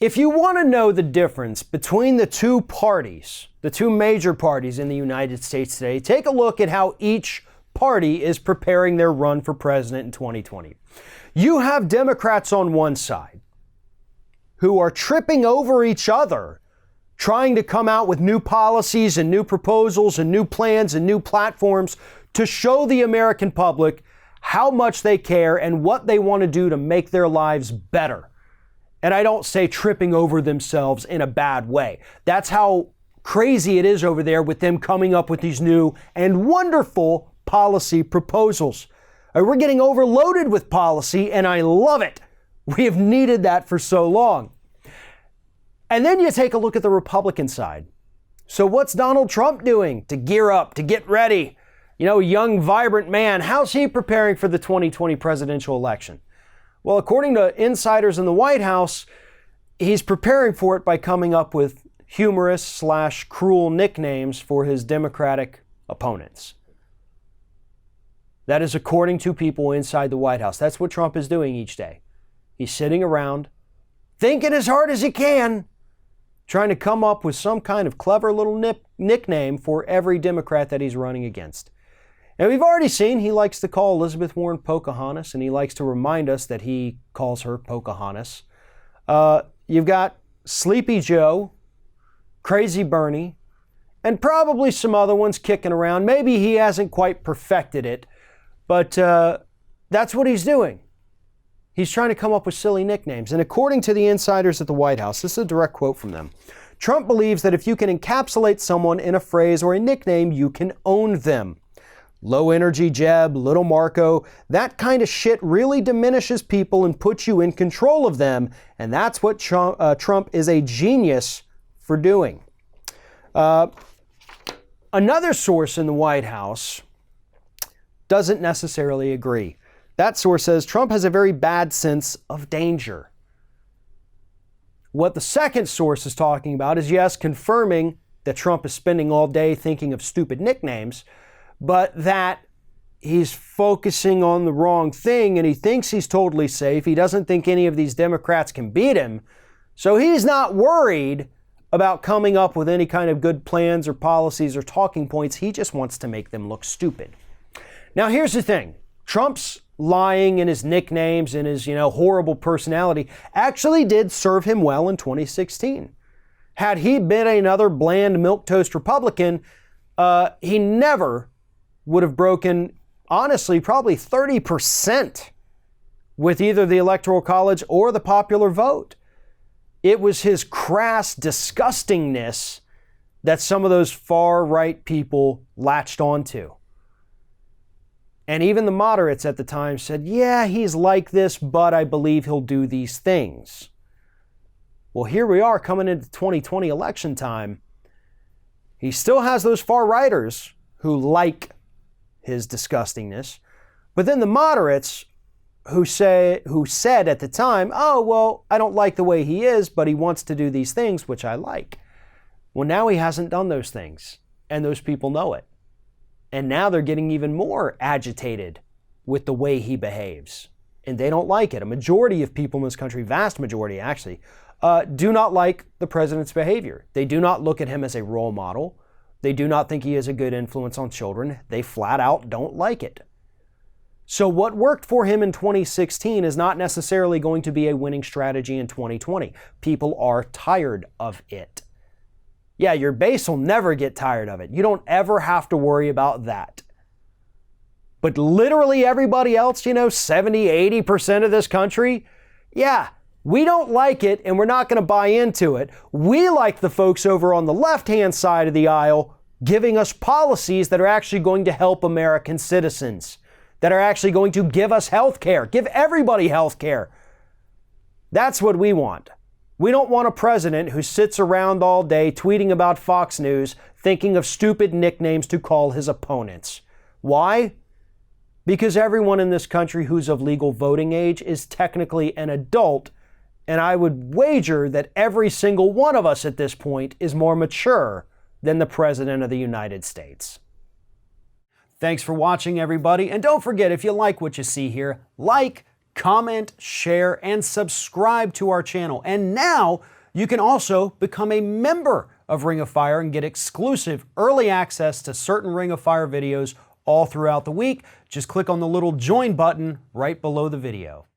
If you want to know the difference between the two parties, the two major parties in the United States today, take a look at how each party is preparing their run for president in 2020. You have Democrats on one side who are tripping over each other, trying to come out with new policies and new proposals and new plans and new platforms to show the American public how much they care and what they want to do to make their lives better. And I don't say tripping over themselves in a bad way. That's how crazy it is over there with them coming up with these new and wonderful policy proposals. We're getting overloaded with policy, and I love it. We have needed that for so long. And then you take a look at the Republican side. So what's Donald Trump doing to gear up, to get ready? You know, young, vibrant man, how's he preparing for the 2020 presidential election? Well, according to insiders in the White House, he's preparing for it by coming up with humorous/cruel nicknames for his Democratic opponents. That is according to people inside the White House. That's what Trump is doing each day. He's sitting around, thinking as hard as he can, trying to come up with some kind of clever little nickname for every Democrat that he's running against. And we've already seen he likes to call Elizabeth Warren Pocahontas, and he likes to remind us that he calls her Pocahontas. You've got Sleepy Joe, Crazy Bernie, and probably some other ones kicking around. Maybe he hasn't quite perfected it, but that's what he's doing. He's trying to come up with silly nicknames. And according to the insiders at the White House, this is a direct quote from them, Trump believes that if you can encapsulate someone in a phrase or a nickname, you can own them. Low energy Jeb, little Marco, that kind of shit really diminishes people and puts you in control of them. And that's what Trump is a genius for doing. Another source in the White House doesn't necessarily agree. That source says Trump has a very bad sense of danger. What the second source is talking about is, yes, confirming that Trump is spending all day thinking of stupid nicknames, but that he's focusing on the wrong thing and he thinks he's totally safe. He doesn't think any of these Democrats can beat him. So he's not worried about coming up with any kind of good plans or policies or talking points. He just wants to make them look stupid. Now, here's the thing. Trump's lying and his nicknames and his, horrible personality actually did serve him well in 2016. Had he been another bland milquetoast Republican, he never would have broken, honestly, probably 30% with either the Electoral College or the popular vote. It was his crass disgustingness that some of those far-right people latched onto. And even the moderates at the time said, yeah, he's like this, but I believe he'll do these things. Well, here we are coming into 2020 election time. He still has those far-righters who like his disgustingness. But then the moderates who said at the time, oh, well, I don't like the way he is, but he wants to do these things, which I like. Well, now he hasn't done those things, and those people know it. And now they're getting even more agitated with the way he behaves. And they don't like it. A majority of people in this country, vast majority actually, do not like the president's behavior. They do not look at him as a role model. They do not think he is a good influence on children. They flat out don't like it. So what worked for him in 2016 is not necessarily going to be a winning strategy in 2020. People are tired of it. Yeah, your base will never get tired of it. You don't ever have to worry about that. But literally everybody else, 70, 80% of this country, yeah, we don't like it and we're not going to buy into it. We like the folks over on the left-hand side of the aisle giving us policies that are actually going to help American citizens, that are actually going to give us health care, give everybody health care. That's what we want. We don't want a president who sits around all day tweeting about Fox News, thinking of stupid nicknames to call his opponents. Why? Because everyone in this country who's of legal voting age is technically an adult, and I would wager that every single one of us at this point is more mature than the President of the United States. Thanks for watching, everybody, and don't forget, if you like what you see here, like, comment, share, and subscribe to our channel. And now you can also become a member of Ring of Fire and get exclusive early access to certain Ring of Fire videos all throughout the week. Just click on the little join button right below the video.